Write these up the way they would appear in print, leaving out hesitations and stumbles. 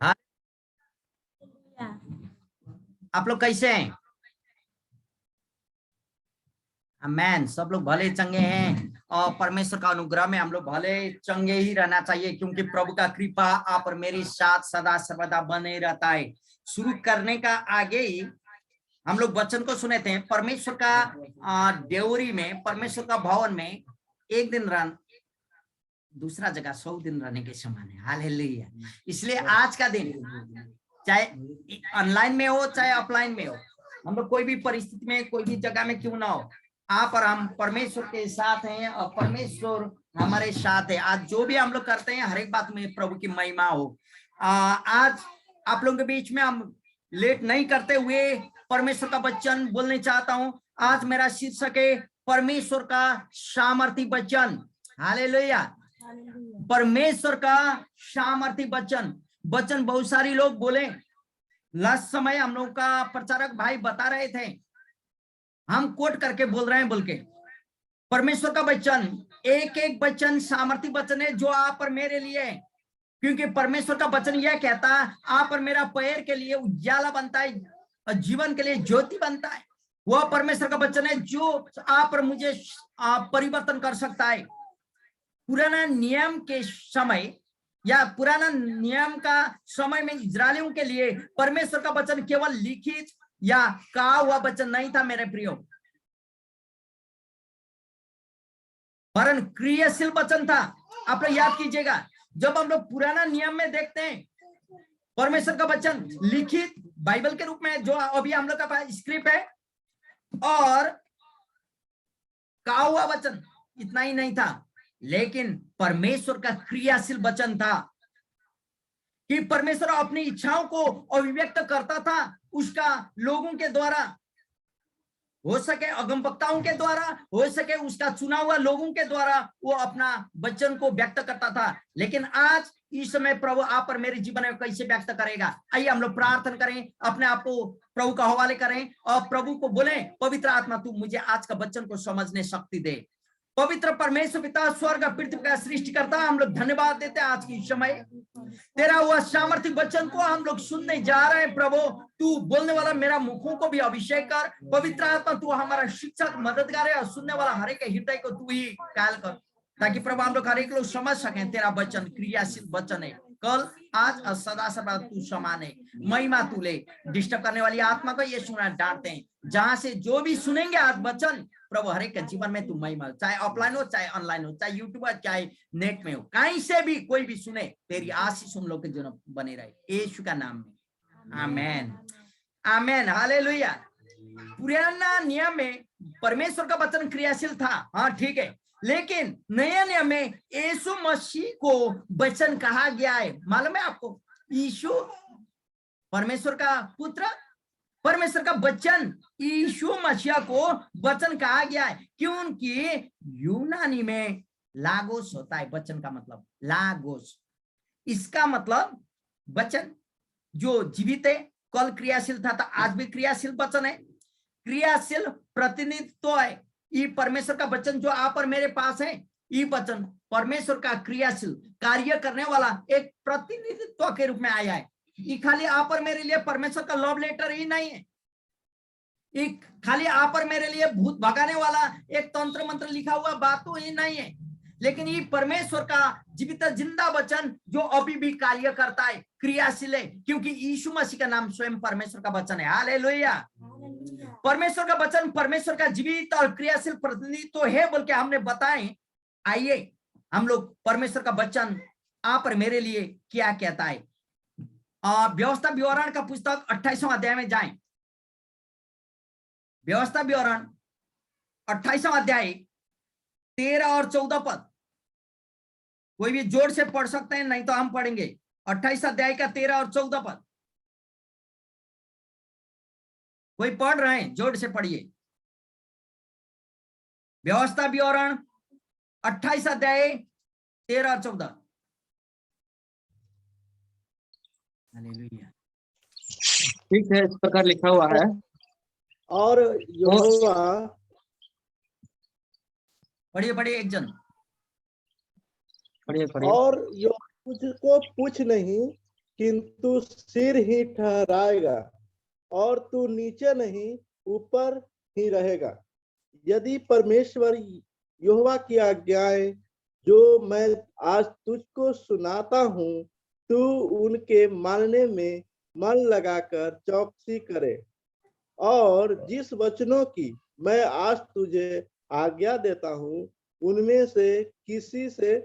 हाँ, आप लोग कैसे हैं? आमेन। सब लोग भले चंगे हैं और परमेश्वर का अनुग्रह में हम लोग भले चंगे ही रहना चाहिए, क्योंकि प्रभु का कृपा आप और मेरे साथ सदा सर्वदा बने रहता है। शुरू करने का आगे ही हम लोग वचन को सुने थे। परमेश्वर का देवरी में, परमेश्वर का भवन में एक दिन रन दूसरा जगह 100 दिन रहने के समान है। हालेलुया। इसलिए आज का दिन चाहे ऑनलाइन में हो चाहे ऑफलाइन में हो, हम लोग कोई भी परिस्थिति में कोई भी जगह में क्यों ना हो, आप और हम परमेश्वर के साथ हैं और परमेश्वर हमारे साथ है। आज जो भी हम लोग करते हैं हर एक बात में प्रभु की महिमा हो। आज आप लोगों के बीच में हम लेट नहीं करते हुए परमेश्वर का वचन बोलने चाहता हूं। आज मेरा शीर्षक है परमेश्वर का सामर्थी वचन। हालेलुया। परमेश्वर का सामर्थी वचन। वचन बहुत सारी लोग बोले। लास्ट समय हम लोग का प्रचारक भाई बता रहे थे, हम कोट करके बोल रहे हैं बोल के, परमेश्वर का वचन एक एक वचन सामर्थी वचन है जो आप और मेरे लिए है। क्योंकि परमेश्वर का वचन यह कहता है आप और मेरा पैर के लिए उजाला बनता है और जीवन के लिए ज्योति बनता है। वह परमेश्वर का वचन है जो आप और मुझे परिवर्तन कर सकता है। पुराना नियम के समय या पुराना नियम का समय में इजरायलियों के लिए परमेश्वर का वचन केवल लिखित या कहा हुआ वचन नहीं था मेरे प्रियो, वरन क्रियाशील वचन था। आप लोग याद कीजिएगा, जब हम लोग पुराना नियम में देखते हैं परमेश्वर का वचन लिखित बाइबल के रूप में जो अभी हम लोग का पास स्क्रिप्ट है, और कहा हुआ वचन इतना ही नहीं था, लेकिन परमेश्वर का क्रियाशील वचन था कि परमेश्वर अपनी इच्छाओं को अभिव्यक्त करता था उसका लोगों के द्वारा, हो सके अगमवक्ताओं के द्वारा, हो सके उसका चुना हुआ लोगों के द्वारा वो अपना वचन को व्यक्त करता था। लेकिन आज इस समय प्रभु आप और मेरे जीवन में कैसे व्यक्त करेगा? आइए हम लोग प्रार्थना करें, अपने आप को प्रभु का हवाले करें और प्रभु को बोले, पवित्र आत्मा तू मुझे आज का वचन को समझने शक्ति दे। पवित्र परमेश्वर पिता स्वर्ग पृथ्वी का सृष्टि करता, हम लोग धन्यवाद देते हैं आज की समय तेरा हुआ सामर्थ्य वचन को हम लोग सुनने जा रहे हैं। प्रभु तू बोलने वाला मेरा मुखों को भी अभिषेक कर। पवित्र आत्मा तू हमारा शिक्षक मददगार है और सुनने वाला हर एक हृदय को तू ही कायल कर, ताकि प्रभु हम लोग हर एक लोग समझ सके तेरा वचन क्रियाशील वचन है, कल आज और सदा सदा तू समान है। महिमा तू ले। डिस्टर्ब करने वाली आत्मा को ये सुना डांटते हैं, जहां से जो भी सुनेंगे आज वचन प्रभु हर एक के जीवन में तू महिमा, चाहे ऑफलाइन हो चाहे ऑनलाइन हो, चाहे यूट्यूब हो चाहे नेट में हो, कहीं से भी कोई भी सुने तेरी आशीष उन लोग के जीवन बने रहे यीशु का नाम में। आमेन आमेन हालेलुया। पुराना नियम में परमेश्वर का वचन क्रियाशील था, हाँ ठीक है, लेकिन नए नियम में यीशु मसीह को वचन कहा गया है। मालूम है आपको, यीशु परमेश्वर का पुत्र, परमेश्वर का वचन यीशु मसीह को वचन कहा गया है, क्योंकि यूनानी में लागोस होता है। वचन का मतलब लागोस, इसका मतलब वचन जो जीवित है, कल क्रियाशील था, आज भी क्रियाशील वचन है, क्रियाशील प्रतिनिधित्व है। ये परमेश्वर का वचन जो आप और मेरे पास है, ये वचन परमेश्वर का क्रियाशील कार्य करने वाला एक प्रतिनिधित्व के रूप में आया है। ये खाली आप और मेरे लिए परमेश्वर का लव लेटर ही नहीं है, एक खाली आप और मेरे लिए भूत भगाने वाला एक तंत्र मंत्र लिखा हुआ बात तो ही नहीं है, लेकिन ये परमेश्वर का जीवित जिंदा वचन जो अभी भी कार्य करता है, क्रियाशील है, क्योंकि यीशु मसीह का नाम स्वयं परमेश्वर का वचन है। हालेलुया। परमेश्वर का वचन परमेश्वर का जीवित और क्रियाशील प्रतिनिधित्व है बोल के हमने बताए। आइए हम लोग परमेश्वर का वचन आप और मेरे लिए क्या कहता है। व्यवस्था विवरण का पुस्तक 28वां अध्याय में जाएं। व्यवस्था विवरण 28वां अध्याय 13 और 14 पद, कोई भी जोर से पढ़ सकते हैं, नहीं तो हम पढ़ेंगे। 28 अध्याय का 13 और 14 पद, कोई पढ़ रहे हैं जोर से पढ़िए। व्यवस्था विवरण 28 अध्याय 13 और 14। हालेलुया। ठीक है, इस प्रकार लिखा हुआ है। और यहोवा, पढ़िए पढ़िए एक जन पढ़िए पढ़िए। और यहोवा तुझको पूछ नहीं किंतु सिर ही ठहराएगा, और तू नीचे नहीं ऊपर ही रहेगा। यदि परमेश्वर यहोवा की आज्ञाएं जो मैं आज तुझको सुनाता हूँ, तू उनके मानने में मन लगाकर चौकसी करे, और जिस वचनों की मैं आज तुझे आज्ञा देता हूँ, उनमें से किसी से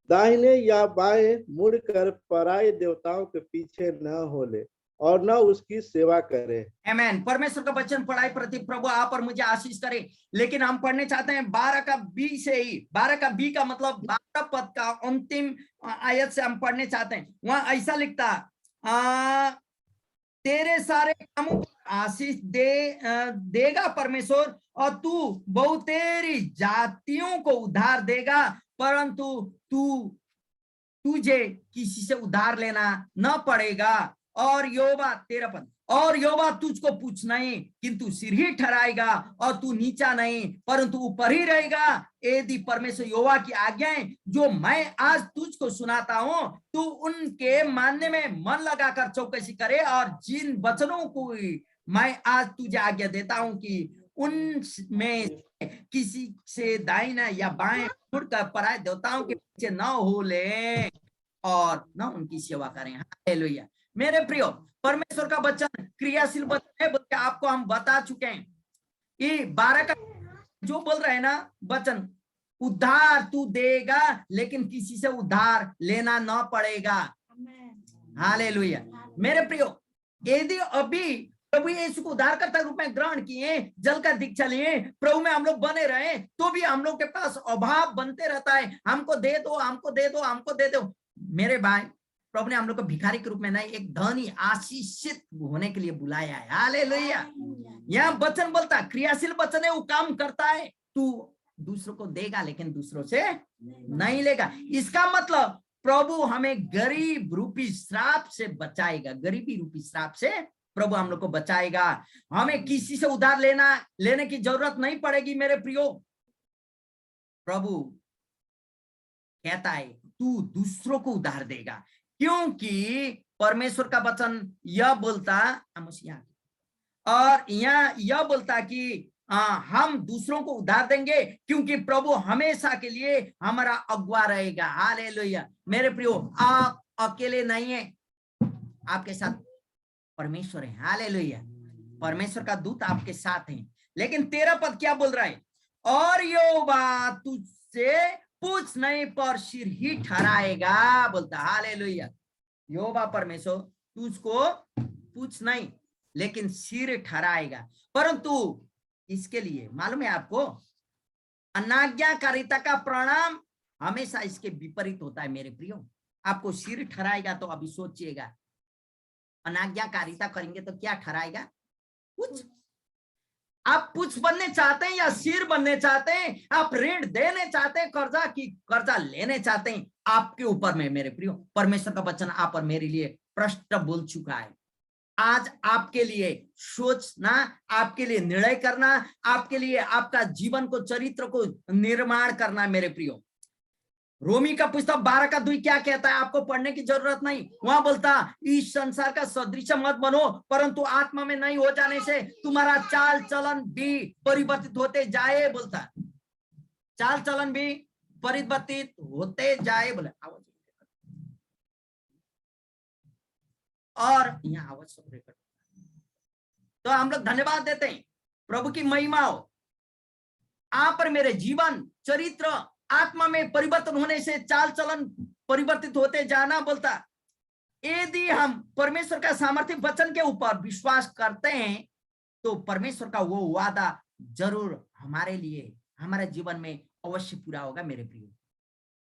दाहिने या बाएं मुड़कर पराये देवताओं के पीछे न हो ले और न उसकी सेवा करे। आमेन। परमेश्वर का वचन पढ़ाई प्रति प्रभु आप और मुझे आशीष करे। लेकिन हम पढ़ने चाहते हैं 12 का बी से ही। 12 का बी का मतलब 12 पद का अंतिम आयत से हम पढ़ने चाहते हैं। वहां ऐसा लिखता, तेरे सारे कामों को आशीष देगा परमेश्वर, और तू बहुतेरी जातियों को उधार देगा, परंतु तुझे किसी से उधार लेना न पड़ेगा। और यहोवा 13 पद, और यहोवा तुझको पूछ नहीं किंतु सिर ही ठहराएगा, और तू नीचा नहीं परंतु ऊपर ही रहेगा। यदि परमेश्वर यहोवा की आज्ञाएं जो मैं आज तुझको सुनाता हूं, तू उनके मानने में मन लगाकर चौकसी करे, और जिन वचनों को मैं आज तुझे आज्ञा देता हूं कि उनमें किसी से दाहिना या बाएं मुड़कर पराये देवताओं के पीछे न हो ले और न उनकी सेवा करें। हालेलुया। मेरे प्रियो, परमेश्वर का वचन क्रियाशील वचन है, बोल के आपको हम बता चुके हैं। ये 12 का जो बोल रहे हैं ना वचन, उद्धार तू देगा लेकिन किसी से उधार लेना न पड़ेगा। हालेलुया। मेरे प्रियो, यदि अभी प्रभु यीशु को उद्धारकर्ता रूप में ग्रहण किए, जल का दीक्षा लिए, प्रभु में हम लोग बने रहे, तो भी हम लोग के पास अभाव बनते रहता है। हमको दे दो, हमको दे दो, हमको दे दो। मेरे भाई, प्रभु ने हम लोग को भिखारी के रूप में नहीं, एक धनी आशीषित होने के लिए बुलाया है। हालेलुया। यहाँ वचन बोलता, क्रियाशील वचन है, वो काम करता है। तू दूसरों को देगा लेकिन दूसरों से नहीं लेगा। इसका मतलब प्रभु हमें गरीब रूपी श्राप से बचाएगा। गरीबी रूपी श्राप से प्रभु हम लोग को बचाएगा। हमें किसी से उधार लेने की जरूरत नहीं पड़ेगी। मेरे प्रियो, प्रभु कहता है तू दूसरों को उधार देगा, क्योंकि परमेश्वर का वचन यह बोलता, और यह बोलता कि हम दूसरों को उधार देंगे, क्योंकि प्रभु हमेशा के लिए हमारा अगुआ रहेगा। हालेलुया। मेरे प्रियो, आप अकेले नहीं है, आपके साथ परमेश्वर है। हालेलुया। परमेश्वर का दूत आपके साथ है। लेकिन 13 पद क्या बोल रहा है? और यहोवा तुझसे पूछ नहीं पर सिर ही ठहराएगा, बोलता। हालेलुया। यहोवा परमेश्वर तुझको पूछ नहीं लेकिन सिर ठहराएगा। परंतु इसके लिए मालूम है आपको, अनाज्ञाकारिता का परिणाम हमेशा इसके विपरीत होता है। मेरे प्रियो, आपको सिर ठहराएगा तो अभी सोचिएगा, अनाज्ञाकारिता करेंगे तो क्या ठहराएगा? कुछ। आप पुछ बनने चाहते हैं या सिर बनने चाहते हैं? आप ऋण देने चाहते हैं, कर्जा लेने चाहते हैं? आपके ऊपर में मेरे प्रियो, परमेश्वर का वचन आप और मेरे लिए प्रश्न बोल चुका है। आज आपके लिए सोचना, आपके लिए निर्णय करना, आपके लिए आपका जीवन को, चरित्र को निर्माण करना। मेरे प्रियो, रोमी का पुस्तक 12 का 2 क्या कहता है? आपको पढ़ने की जरूरत नहीं। वहां बोलता, इस संसार का सदृश मत बनो, परंतु आत्मा में नहीं हो जाने से तुम्हारा चाल चलन भी परिवर्तित होते जाए, बोलता। चाल चलन भी परिवर्तित होते जाए, बोले। और यहाँ आवाज सब रेकॉर्ड, तो हम लोग धन्यवाद देते हैं, प्रभु की महिमा हो। आप पर मेरे जीवन, चरित्र, आत्मा में परिवर्तन होने से चाल चलन परिवर्तित होते जाना, बोलता। यदि हम परमेश्वर का सामर्थ्य वचन के ऊपर विश्वास करते हैं, तो परमेश्वर का वो वादा जरूर हमारे लिए, हमारे जीवन में अवश्य पूरा होगा। मेरे प्रियो,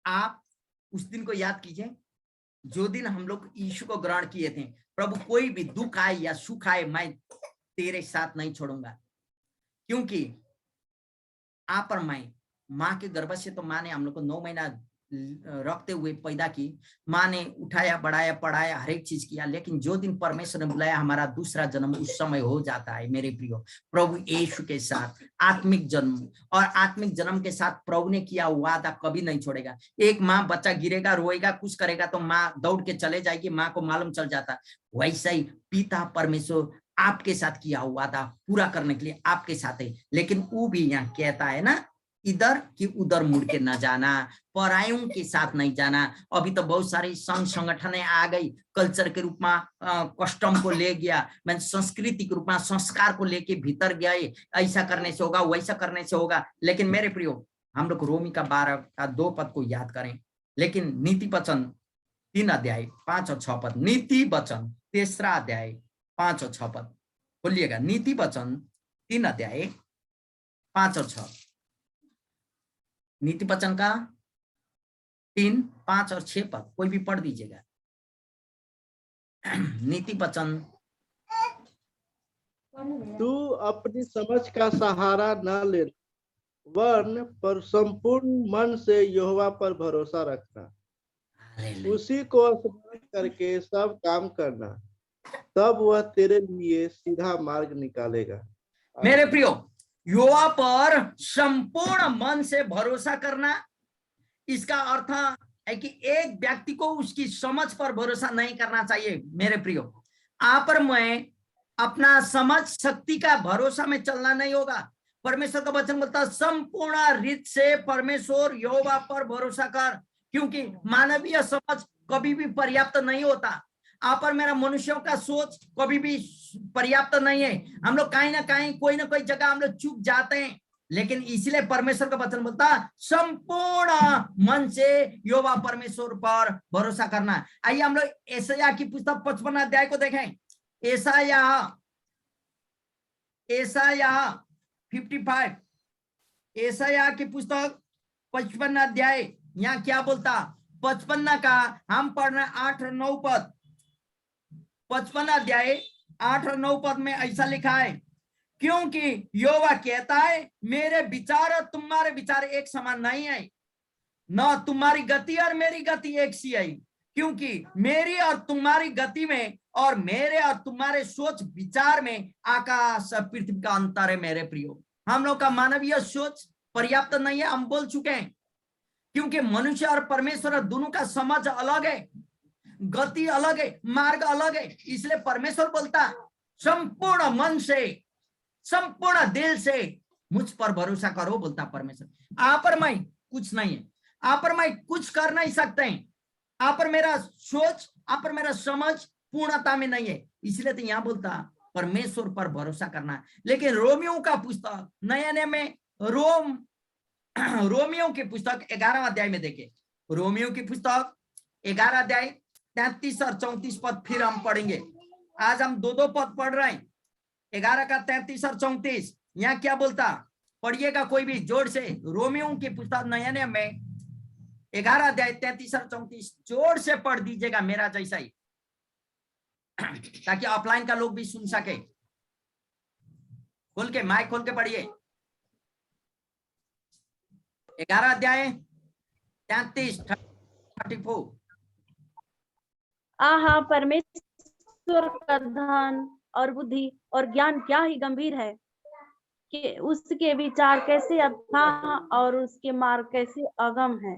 आप उस दिन को याद कीजिए, जो दिन हम लोग यीशु को ग्रहण किए थे। प्रभु, कोई भी दुख आए या सुख आए, मैं तेरे साथ नहीं छोड़ूंगा, क्योंकि आप और मैं, माँ के गर्भ से तो माँ ने हम लोग को 9 महीना रखते हुए पैदा की, माँ ने उठाया, बढ़ाया, पढ़ाया, हर एक चीज किया, लेकिन जो दिन परमेश्वर ने बुलाया हमारा दूसरा जन्म उस समय हो जाता है मेरे प्रियो। प्रभु यीशु के साथ आत्मिक जन्म, और आत्मिक जन्म के साथ प्रभु ने किया वादा कभी नहीं छोड़ेगा। एक माँ बच्चा गिरेगा, रोएगा, कुछ करेगा तो माँ दौड़ के चले जाएगी, माँ को मालूम चल जाता। वैसा ही पिता परमेश्वर आपके साथ किया वादा पूरा करने के लिए आपके साथ है। लेकिन वो भी यहाँ कहता है ना, इधर कि उधर मुड़ के न जाना, परायों के साथ नहीं जाना। अभी तो बहुत सारी संघ संगठनें आ गई, कल्चर के रूप में कस्टम को ले गया, मैं संस्कृति के रूप में संस्कार को लेके भीतर गए, ऐसा करने से होगा, वैसा करने से होगा। लेकिन मेरे प्रियो, हम लोग रोमी का 12 का 2 पद को याद करें, लेकिन नीति वचन 3 अध्याय 5 और 6 पद, नीति वचन 3 अध्याय 5 और 6 पद बोलिएगा। नीति वचन 3 अध्याय 5 और 6, नीति वचन का 3, 5 और 6 पद कोई भी पढ़ दीजिएगा। नीति वचन। तू अपनी समझ का सहारा न ले, वरन पर संपूर्ण मन से यहोवा पर भरोसा रखना, उसी को स्मरण करके सब काम करना, तब वह तेरे लिए सीधा मार्ग निकालेगा। मेरे प्रियो, यहोवा पर संपूर्ण मन से भरोसा करना, इसका अर्थ है कि एक व्यक्ति को उसकी समझ पर भरोसा नहीं करना चाहिए। मेरे प्रियो, आप पर मैं अपना समझ शक्ति का भरोसा में चलना नहीं होगा। परमेश्वर का वचन बोलता है संपूर्ण रीत से परमेश्वर यहोवा पर भरोसा कर, क्योंकि मानवीय समझ कभी भी पर्याप्त नहीं होता। आप और मेरा मनुष्यों का सोच कभी भी पर्याप्त नहीं है। हम लोग कहीं ना कहीं कोई ना कोई जगह हम लोग चूक जाते हैं, लेकिन इसलिए परमेश्वर का वचन बोलता है संपूर्ण मन से यहोवा परमेश्वर पर भरोसा करना। आइए हम लोग यशायाह की पुस्तक 55 अध्याय को देखें। यशायाह 55, यशायाह की पुस्तक 55 अध्याय, यहाँ क्या बोलता? 55 का हम पढ़ रहे 8 और 9 पद। 55 अध्याय 8 और 9 पद में ऐसा लिखा है, क्योंकि यहोवा कहता है मेरे विचार और तुम्हारे विचार एक समान नहीं है, न तुम्हारी गति और मेरी गति एक सी है, क्योंकि मेरी और तुम्हारी गति में और मेरे और तुम्हारे सोच विचार में आकाश और पृथ्वी का अंतर है। मेरे प्रियो, हम लोग का मानवीय सोच पर्याप्त नहीं है, हम बोल चुके हैं, क्योंकि मनुष्य और परमेश्वर दोनों का समझ अलग है, गति अलग है, मार्ग अलग है। इसलिए परमेश्वर बोलता संपूर्ण मन से, संपूर्ण दिल से मुझ पर भरोसा करो, बोलता परमेश्वर। आप पर मैं कुछ नहीं है, आप पर मैं कुछ कर नहीं सकते हैं, आप पर मेरा सोच, आप पर मेरा समझ पूर्णता में नहीं है। इसलिए तो यहां बोलता परमेश्वर पर भरोसा करना। लेकिन रोमियो का पुस्तक नए नए में रोमियो की पुस्तक 11 अध्याय में देखे, रोमियो की पुस्तक 11 अध्याय 33 और 34 पद फिर हम पढ़ेंगे। आज हम 2 पद पढ़ रहे हैं, 11 का 33 और 34। यहाँ क्या बोलता, पढ़िएगा कोई भी जोर से। रोमियो की पुस्तक नए नए में 11 अध्याय 33 और 34 जोर से पढ़ दीजिएगा, मेरा जैसा ही, ताकि ऑफलाइन का लोग भी सुन सके। खोल के, माइक खोल के पढ़िए। 11 अध्याय 33-34। आहा, परमेश्वर का धन और बुद्धि और ज्ञान क्या ही गंभीर है, कि उसके विचार कैसे अथाह और उसके मार्ग कैसे अगम है।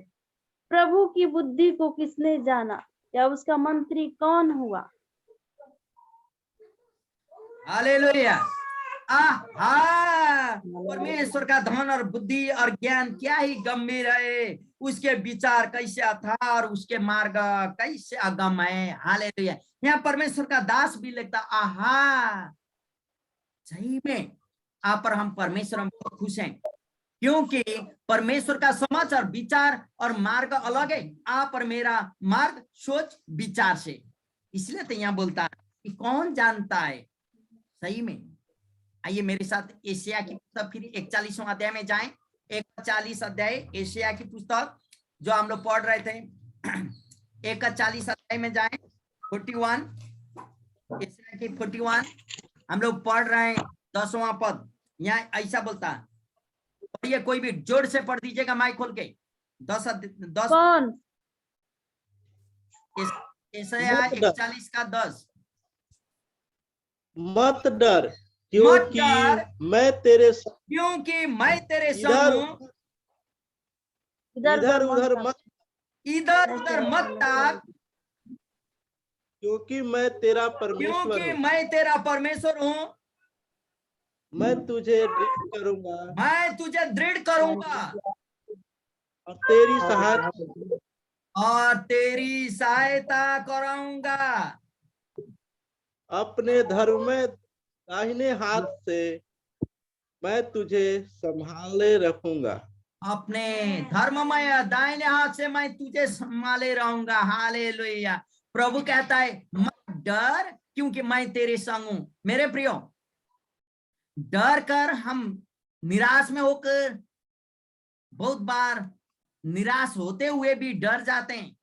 प्रभु की बुद्धि को किसने जाना, या उसका मंत्री कौन हुआ? हालेलुया। आहा, परमेश्वर का धन और बुद्धि और ज्ञान क्या ही गंभीर है, उसके विचार कैसे अथाह और उसके मार्ग कैसे अगम है। हालेलुया। यहाँ परमेश्वर का दास भी लिखता, आहा, सही में आप पर हम परमेश्वर हम बहुत खुश हैं, क्योंकि परमेश्वर का समझ और विचार और मार्ग अलग है आप और मेरा मार्ग सोच विचार से। इसलिए तो यहाँ बोलता है कि कौन जानता है सही में। आइए मेरे साथ यशायाह की पुस्तक फिर 41वां अध्याय में जाएं। 41 अध्याय यशायाह की पुस्तक जो हम लोग पढ़ रहे थे, 41 अध्याय में जाएं। 41, यशायाह की 41 हम लोग पढ़ रहे हैं 10वां पद। यहाँ ऐसा बोलता है, पढ़िए कोई भी जोर से पढ़ दीजिएगा, माइक खोल के। 10 कौन? यशायाह मत डर। 41 का 10। मत डर, मत क्योंकि डर, मैं तेरे संग क्योंकि मैं तेरे संग इधर हूँ। इधर उधर मत मत, इधर उधर मत ताक, क्योंकि मैं तेरा परमेश्वर क्योंकि हूँ। मैं तेरा परमेश्वर हूँ। मैं तुझे दृढ़ करूंगा मैं तुझे दृढ़ करूंगा और तेरी सहायता और तेरी सहायता कराऊंगा। अपने धर्म में दाहिने हाथ से मैं तुझे संभाले रखूंगा। अपने धर्ममय दाहिने हाथ से मैं तुझे संभाले रहूंगा। हालेलुया। प्रभु कहता है मत डर, क्योंकि मैं तेरे संग हूं। मेरे प्रियो, डर कर हम निराश में होकर बहुत बार निराश होते हुए भी डर जाते हैं,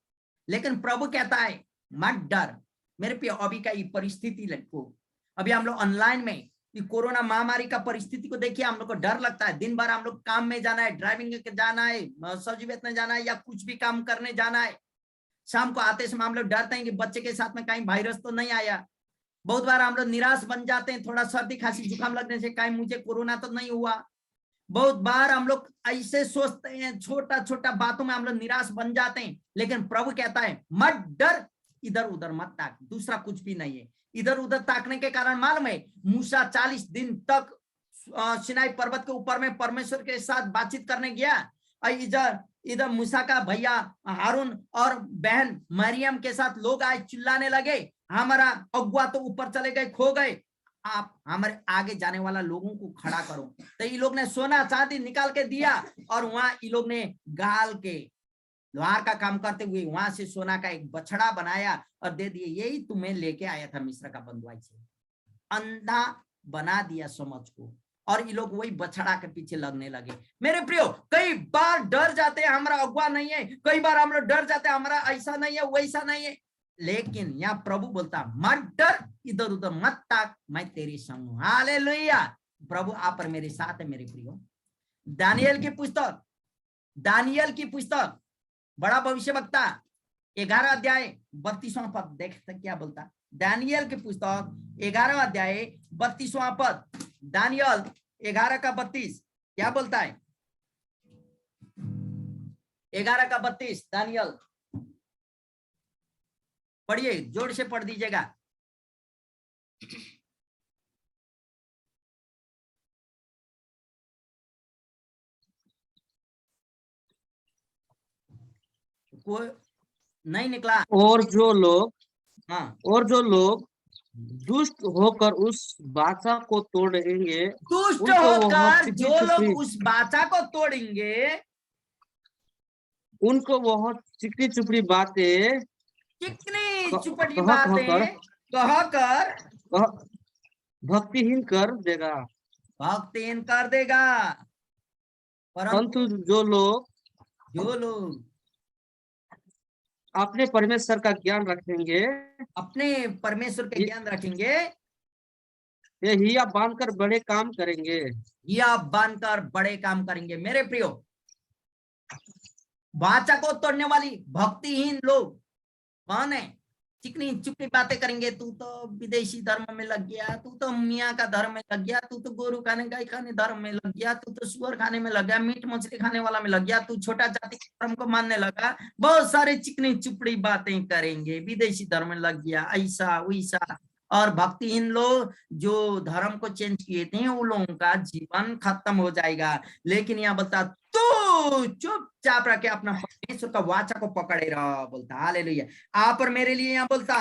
लेकिन प्रभु कहता है मत डर। मेरे प्रियो, अभी का ये परिस्थिति को, अभी हम लोग ऑनलाइन में कोरोना महामारी का परिस्थिति को देखिए, हम लोग को डर लगता है। दिन भर हम लोग काम में जाना है, ड्राइविंग जाना है, सब्जी बेचने जाना है, या कुछ भी काम करने जाना है। शाम को आते समय हम लोग डरते हैं कि बच्चे के साथ में कहीं वायरस तो नहीं आया। बहुत बार हम लोग निराश बन जाते हैं, थोड़ा सर्दी खांसी जुकाम लगने से कहीं मुझे कोरोना तो नहीं हुआ। बहुत बार हम लोग ऐसे सोचते हैं, छोटा छोटा बातों में हम लोग निराश बन जाते हैं। लेकिन प्रभु कहता है मत डर, इधर उधर मत ताक। दूसरा कुछ भी नहीं है। इधर उधर ताकने के कारण मालूम है, मूसा 40 दिन तक सिनाई पर्वत के ऊपर में परमेश्वर के साथ बातचीत करने गया। इधर इधर मूसा का भैया हारून और बहन मरियम के साथ लोग आए, चिल्लाने लगे हमारा अगुआ तो ऊपर चले गए, खो गए, आप हमारे आगे जाने वाला लोगों को खड़ा करो। तो ये लोग ने सोना चांदी निकाल के दिया, और वहां ये लोग ने गाल के लोहार का काम करते हुए वहां से सोना का एक बछड़ा बनाया और दे दिए। यही तुम्हें लेके आया था मिस्र का बंधुआई से। अंधा बना दिया समझ को, और ये लोग वही बछड़ा के पीछे लगने लगे। मेरे प्रियो, कई बार डर जाते हैं हमारा अगुआ नहीं है, कई बार हम लोग डर जाते हैं हमारा ऐसा नहीं है वैसा नहीं है, लेकिन यहाँ प्रभु बोलता मत डर, इधर उधर मत ताक, मैं तेरी संग हूं। हालेलुया। प्रभु आप और मेरे साथ है। मेरे प्रियो, दानियल की पुस्तक बड़ा भविष्यवक्ता 11 अध्याय 32वां पद देखते क्या बोलता। दानियल की पुस्तक 11 अध्याय 32वां पद, दानियल 11 का 32 क्या बोलता है? 11 का 32 दानियल, पढ़िए, जोर से पढ़ दीजिएगा। कोई नहीं निकला। और जो लोग हाँ, दुष्ट होकर उस वाचा को तोड़ेंगे, दुष्ट उनको वह होकर चिकनी जो चुपड़ी लोग उस वाचा को तोड़ेंगे, उनको वह चिकनी चुपड़ी बातें चिकनी चुपड़ी कह बातें कहकर भक्तिहीन कर देगा। भक्तिहीन कर देगा। परंतु परंतु जो लोग अपने परमेश्वर का ज्ञान रखेंगे, अपने परमेश्वर के ज्ञान रखेंगे, ये हिया बांधकर बड़े काम करेंगे। या बांधकर बड़े काम करेंगे। मेरे प्रियो, वाचा को तोड़ने वाली भक्तिहीन लोग कौन है? चिकनी चुपड़ी बातें करेंगे। तू तो विदेशी धर्म में लग गया, तू तो मियाँ का धर्म में लग गया, तू तो गोरू खाने गाय खाने धर्म में लग गया, तू तो सुअर खाने में लग गया, मीट मछली खाने वाला में लग गया, तू छोटा जाति धर्म को मानने लगा। बहुत सारे चिकनी चुपड़ी बातें करेंगे, विदेशी धर्म में लग गया, ऐसा वैसा। और भक्तिहीन लोग जो धर्म को चेंज किए थे, उन लोगों का जीवन खत्म हो जाएगा। लेकिन यहाँ बोलता तू चुपचाप रखे अपना परमेश्वर का वाचा को पकड़े रहा, बोलता हालेलुया। आप और मेरे लिए यहाँ बोलता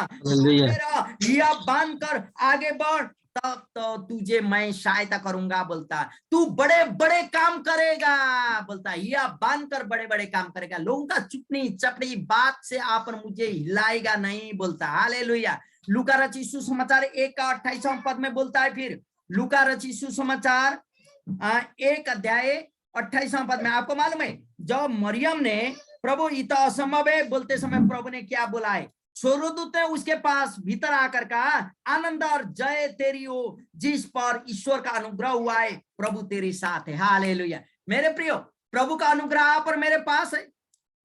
हिया बांध कर आगे बढ़, तब तो तुझे मैं सहायता करूंगा। बोलता तू बड़े बड़े काम करेगा। बोलता हिया बांध कर बड़े बड़े काम करेगा। लोगों का चुपनी चपड़ी बात से आप और मुझे हिलाएगा नहीं। बोलता हालेलुया। लूका रचित सुसमाचार 1 का 28वां पद में बोलता है। फिर लूका रचित सुसमाचार 1 अध्याय 28वां पद में आपको मालूम है, जब मरियम ने प्रभु इतना असंभव है बोलते समय प्रभु ने क्या बोला है? स्वर्गदूत ने उसके पास भीतर आकर कहा आनंद और जय तेरी हो, जिस पर ईश्वर का अनुग्रह हुआ है, प्रभु तेरे साथ है। हालेलुया। मेरे प्रियो, प्रभु का अनुग्रह आप और मेरे पास है।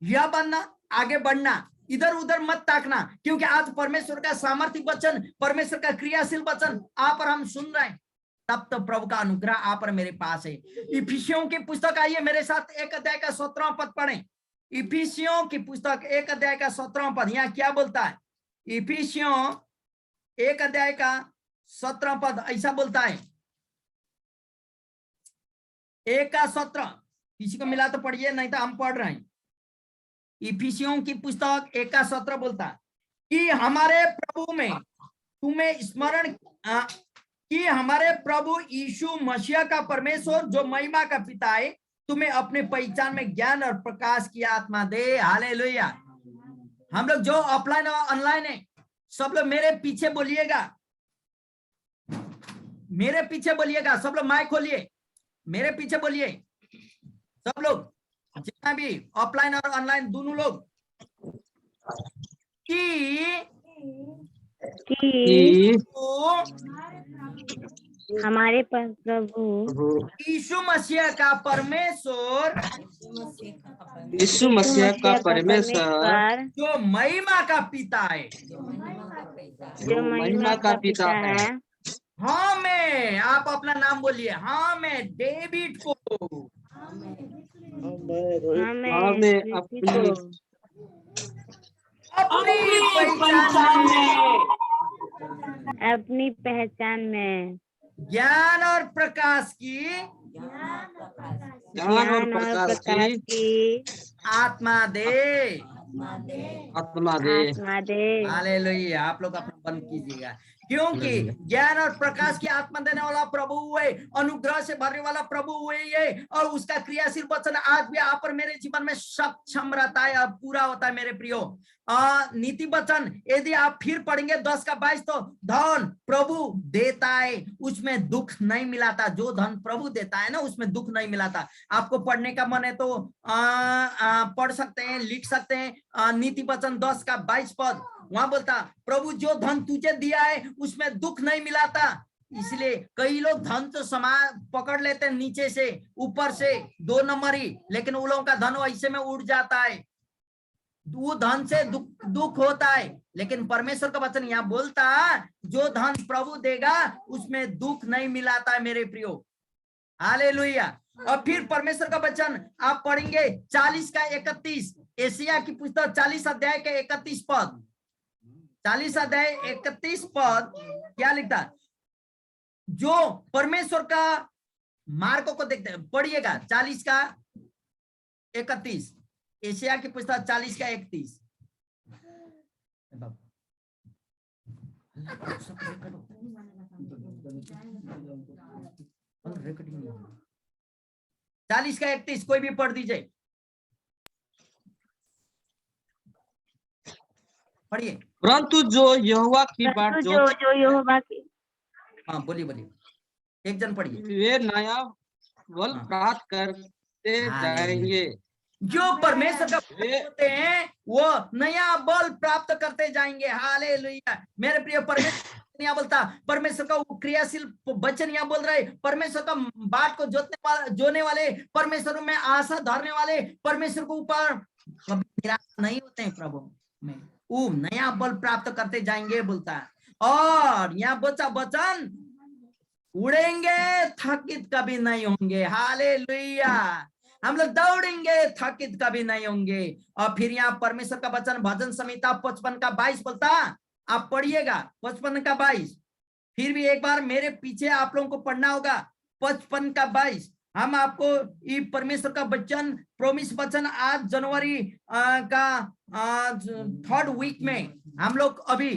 यह बनना, आगे बढ़ना, इधर उधर मत ताकना, क्योंकि आज परमेश्वर का सामर्थ्य वचन, परमेश्वर का क्रियाशील वचन आप और हम सुन रहे हैं। तब तो प्रभु का अनुग्रह आप और मेरे पास है। इफिसियों की पुस्तक, आइए मेरे साथ 1 अध्याय का 17वां पद पढ़ें। इफिसियों की पुस्तक 1 अध्याय का 17वां पद, यहाँ क्या बोलता है? इफिसियों 1 अध्याय का 17वां पद ऐसा बोलता है, 1 का 17। किसी को मिला तो पढ़िए, नहीं तो हम पढ़ रहे हैं। इफिसियों की पुस्तक 1 का 17 बोलता है कि हमारे प्रभु में तुम्हें स्मरण कि हमारे प्रभु यीशु मसीह का परमेश्वर जो महिमा का पिता है, तुम्हें अपने पहचान में ज्ञान और प्रकाश की आत्मा दे। हालेलुया। हम लोग जो ऑफलाइन और ऑनलाइन है, सब लोग मेरे पीछे बोलिएगा, मेरे पीछे बोलिएगा। सब लोग माइक खोलिए, मेरे पीछे बोलिए सब लोग, जितना भी ऑफलाइन और ऑनलाइन दोनों लोग, कि हमारे प्रभु यीशु मसीह का परमेश्वर, यीशु मसीह का परमेश्वर जो महिमा का पिता है, जो महिमा का पिता है, हाँ मैं, आप अपना नाम बोलिए, हाँ मैं डेविड को, हमें अपनी पहचान में ज्ञान और प्रकाश की आत्मा दे, आत्मा दे। हालेलुया। आप लोग अपना बंद कीजिएगा, क्योंकि ज्ञान और प्रकाश की आत्मा देने वाला प्रभु हुए, अनुग्रह से भरने वाला प्रभु हुए ये, और उसका क्रियाशील वचन आज भी आप और मेरे जीवन में सक्षम रहता है और पूरा होता है। मेरे प्रियो, नीति वचन यदि आप फिर पढ़ेंगे 10 का 22, तो धन प्रभु देता है, उसमें दुख नहीं मिलाता। जो धन प्रभु देता है ना, उसमें दुख नहीं मिलाता। आपको पढ़ने का मन है तो पढ़ सकते हैं, लिख सकते हैं। नीति वचन 10 का 22 पद, वहां बोलता प्रभु जो धन तुझे दिया है उसमें दुख नहीं मिलाता। इसलिए कई लोग धन तो पकड़ लेते हैं नीचे से, ऊपर से 2 नंबरी, लेकिन उन लोगों का धन ऐसे में उड़ जाता है, वो धन से दुख होता है। लेकिन परमेश्वर का वचन यहाँ बोलता जो धन प्रभु देगा उसमें दुख नहीं मिलाता है। मेरे प्रियो, हालेलुया। और फिर परमेश्वर का वचन आप पढ़ेंगे 40 का 31, एशिया की पुस्तक 40 अध्याय के 31 पद, 40 अध्याय 31 पद क्या लिखता? जो परमेश्वर का मार्गों को देखते हैं, पढ़िएगा 40 का 31, एशिया की पुस्तक 40 का 31। 40 का 31 कोई भी पढ़ दीजिए, पढ़िए। परंतु जो यहोवा की बाट जो यहोवा की, हाँ बोलिए, एक जन पढ़िए। वे नया बल प्राप्त करते जाएंगे। जो परमेश्वर का होते हैं वो नया बल प्राप्त करते जाएंगे। हालेलुया। मेरे प्रिय, परमेश्वर यहाँ बोलता, परमेश्वर का क्रियाशील वचन यहाँ बोल रहे, परमेश्वर का बाट को जोने वाले, परमेश्वर में आशा धरने वाले, परमेश्वर को ऊपर कभी निराश नहीं होते हैं प्रभु में, वो नया बल प्राप्त करते जाएंगे बोलता है। और यहाँ बचा वचन, उड़ेंगे थकित कभी नहीं होंगे। हालेलुया। हम लोग दौड़ेंगे थकित कभी नहीं होंगे। और फिर यहाँ परमेश्वर का वचन भजन संहिता 55 का 22 बोलता, आप पढ़िएगा 55 का 22। फिर भी एक बार मेरे पीछे आप लोगों को पढ़ना होगा 55 का 22। हम आपको ये परमेश्वर का वचन, प्रोमिस वचन आज जनवरी का 3rd वीक में हम लोग अभी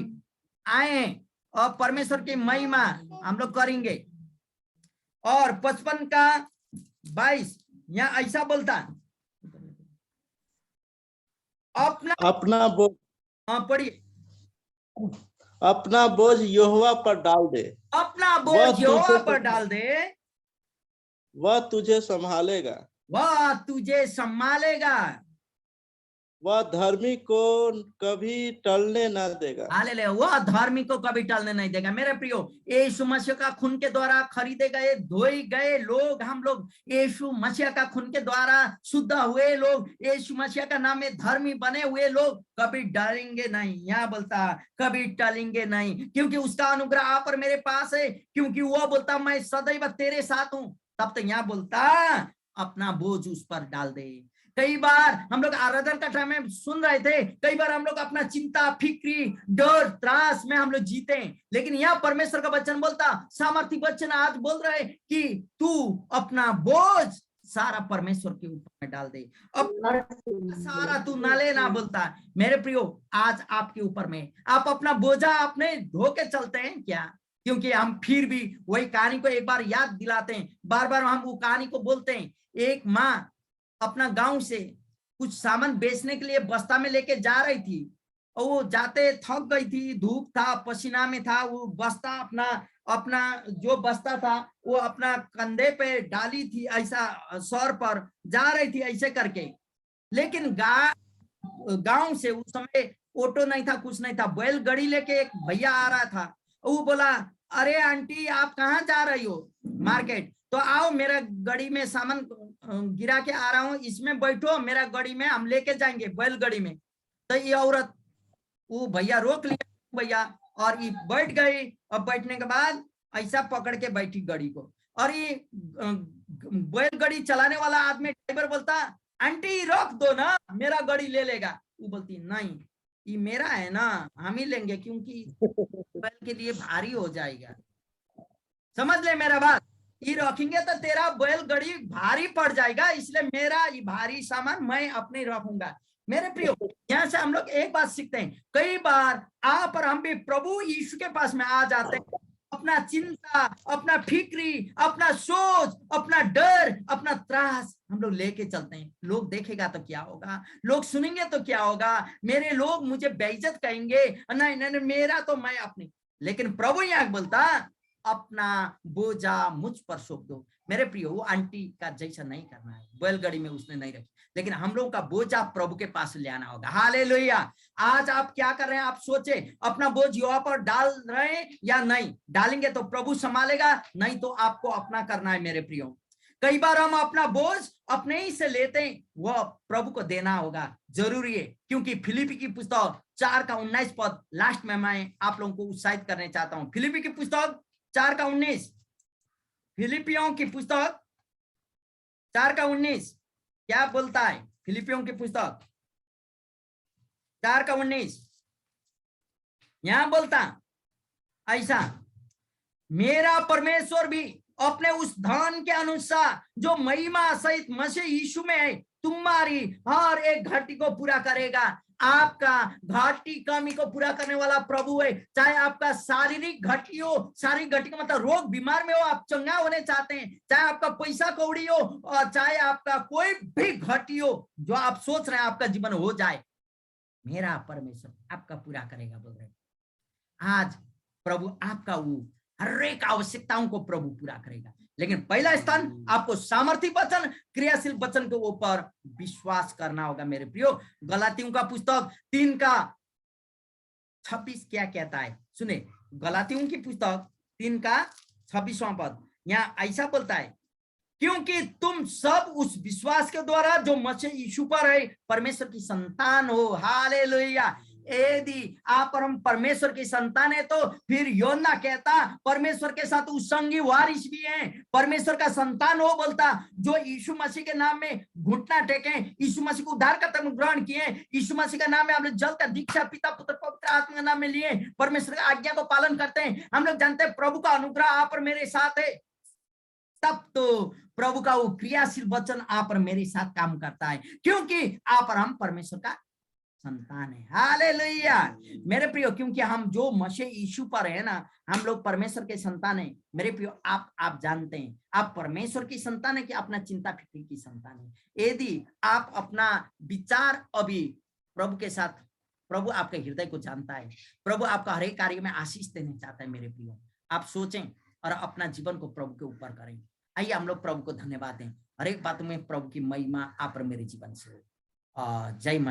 आए हैं, और परमेश्वर की महिमा हम लोग करेंगे। और 55 का 22 यहाँ ऐसा बोलता, अपना बोझ, पढ़िए, अपना बोझ यहोवा पर डाल दे, अपना बोझ यहोवा पर डाल दे, वह तुझे संभालेगा, वह तुझे संभालेगा। वह धर्मी को कभी टलने न देगा। हालेलुया, वह धार्मिक को कभी टलने नहीं देगा। मेरे प्रियो, यीशु मसीह का खून के द्वारा खरीदे गए, धोए गए लोग, हम लोग यीशु मसीह का खून के द्वारा शुद्ध हुए लोग, यीशु मसीह का नाम में धर्मी बने हुए लोग कभी डरेंगे नहीं। यहाँ बोलता कभी टलेंगे नहीं, क्योंकि उसका अनुग्रह आप और मेरे पास है, क्योंकि वो बोलता मैं सदैव तेरे साथ हूं। तब तो यहाँ बोलता अपना बोझ उस पर डाल दे। कई बार हम लोग आराधना का टाइम में सुन रहे थे, कई बार हम लोग अपना चिंता, फिक्री, डर, त्रास में हम लोग जीते हैं, लेकिन यह परमेश्वर का वचन बोलता, सामर्थी वचन आज बोल रहे कि तू अपना बोझ सारा परमेश्वर के ऊपर में डाल दे, अब सारा तू ना लेना। बोलता मेरे प्रियो, आज आपके ऊपर में आप अपना बोझा अपने धो के चलते हैं क्या? क्योंकि हम फिर भी वही कहानी को एक बार याद दिलाते हैं, बार बार हम वो कहानी को बोलते हैं। एक माँ अपना गांव से कुछ सामान बेचने के लिए बस्ता में लेके जा रही थी, और वो जाते थक गई थी, धूप था, पसीना में था, वो बस्ता अपना जो बस्ता था वो अपना कंधे पे डाली थी, ऐसा सर पर जा रही थी ऐसे करके। लेकिन गांव से उस समय ऑटो नहीं था, कुछ नहीं था, बैलगाड़ी लेके एक भैया आ रहा था। वो बोला, अरे आंटी आप कहाँ जा रही हो? मार्केट। तो आओ मेरा गाड़ी में सामान गिरा के आ रहा हूँ, इसमें बैठो, मेरा गाड़ी में हम लेके जाएंगे, बैलगाड़ी में। तो ये औरत, वो भैया रोक लिया भैया, और ये बैठ गई, और बैठने के बाद ऐसा पकड़ के बैठी गाड़ी को, और ये बैलगाड़ी चलाने वाला आदमी ड्राइवर बोलता, आंटी रोक दो ना, मेरा गाड़ी ले लेगा। वो बोलती नहीं, ये मेरा है ना, हम ही लेंगे, क्योंकि बैल के लिए भारी हो जाएगा। समझ ले मेरा बात, ये रखेंगे तो तेरा बैलगाड़ी भारी पड़ जाएगा, इसलिए मेरा ये भारी सामान मैं अपने रखूंगा। मेरे प्रियो, यहाँ से हम लोग एक बात सीखते हैं, कई बार आप और हम भी प्रभु यीशु के पास में आ जाते हैं, अपना चिंता, अपना फिक्री, अपना सोच, अपना डर, अपना त्रास हम लोग लेके चलते हैं। लोग देखेगा तो क्या होगा, लोग सुनेंगे तो क्या होगा, मेरे लोग मुझे बेइज्जत कहेंगे, नहीं नहीं मेरा तो मैं अपनी। लेकिन प्रभु यहाँ बोलता, अपना बोझा मुझ पर सौंप दो। मेरे प्रियो, वो आंटी का जैसा नहीं करना है, बैलगाड़ी में उसने नहीं रखी, लेकिन हम लोगों का बोझा प्रभु के पास ले आना होगा। हालेलुया। आज आप क्या कर रहे हैं? आप सोचे अपना बोझ यहोवा पर डाल रहे हैं या नहीं? डालेंगे तो प्रभु संभालेगा, नहीं तो आपको अपना करना है। मेरे प्रियो, कई बार हम अपना बोझ अपने ही से लेते हैं, वह प्रभु को देना होगा, जरूरी है। क्योंकि फिलिपी की पुस्तक 4:19 पद लास्ट में मैं आप लोगों को उत्साहित करने चाहता हूं। फिलिपी की पुस्तक 4:19, फिलिपियों की पुस्तक 4:19 क्या बोलता है? फिलिपियों की पुस्तक 4:19 यहां बोलता ऐसा, मेरा परमेश्वर भी अपने उस धन के अनुसार जो महिमा सहित मसीह यीशु में है, तुम्हारी हर एक घाटी को पूरा करेगा। आपका घाटी कमी को पूरा करने वाला प्रभु है। चाहे आपका शारीरिक घटी हो, शारीरिक घटी का मतलब रोग बीमार में हो, आप चंगा होने चाहते हैं, चाहे आपका पैसा कौड़ी हो, और चाहे आपका कोई भी घटी हो जो आप सोच रहे हैं आपका जीवन हो जाए, मेरा परमेश्वर आपका पूरा करेगा बोल रहे। आज प्रभु आपका वो हर एक आवश्यकताओं को प्रभु पूरा करेगा। लेकिन पहला स्थान आपको सामर्थी वचन, क्रियाशील वचन के ऊपर विश्वास करना होगा। मेरे प्रियो, गलातियों का पुस्तक 3:26 क्या कहता है? सुने, गलातियों की पुस्तक 3:26 पद यहाँ ऐसा बोलता है, क्योंकि तुम सब उस विश्वास के द्वारा जो मसीह यीशु पर है परमेश्वर की संतान हो। हालेलुया। यदि आप और हम परमेश्वर की संतान है, तो फिर योना कहता परमेश्वर के साथ उस संगी वारिस भी हैं, परमेश्वर का संतान हो। बोलता जो यीशु मसीह के नाम में घुटना टेके, यीशु मसीह को उद्धार करता ग्रहण किए, यीशु मसीह का नाम में हम लोग जल का दीक्षा पिता पुत्र पवित्र आत्मा के नाम में लिए, परमेश्वर की आज्ञा को पालन करते हैं, हम लोग जानते हैं प्रभु का अनुग्रह आप और मेरे साथ है, तब तो प्रभु का वो क्रियाशील वचन आप और मेरे साथ काम करता है, क्योंकि आप और हम परमेश्वर का संतान है। हालेलुया। मेरे प्रियो, क्योंकि हम जो मसीह यीशु पर है ना, हम लोग परमेश्वर के संतान है। मेरे प्रियो, आप जानते हैं आप परमेश्वर की संतान है कि अपना चिंता फिक्र की संतान है। यदि आप अपना विचार अभी प्रभु के साथ, प्रभु आपके हृदय को जानता है, प्रभु आपका हर एक कार्य में आशीष देना चाहता है। मेरे प्रियो, आप सोचें और अपना जीवन को प्रभु के ऊपर करें। आइए हम लोग प्रभु को धन्यवाद दें, हर एक बात में प्रभु की महिमा आप और मेरे जीवन से हो। जय मसीह।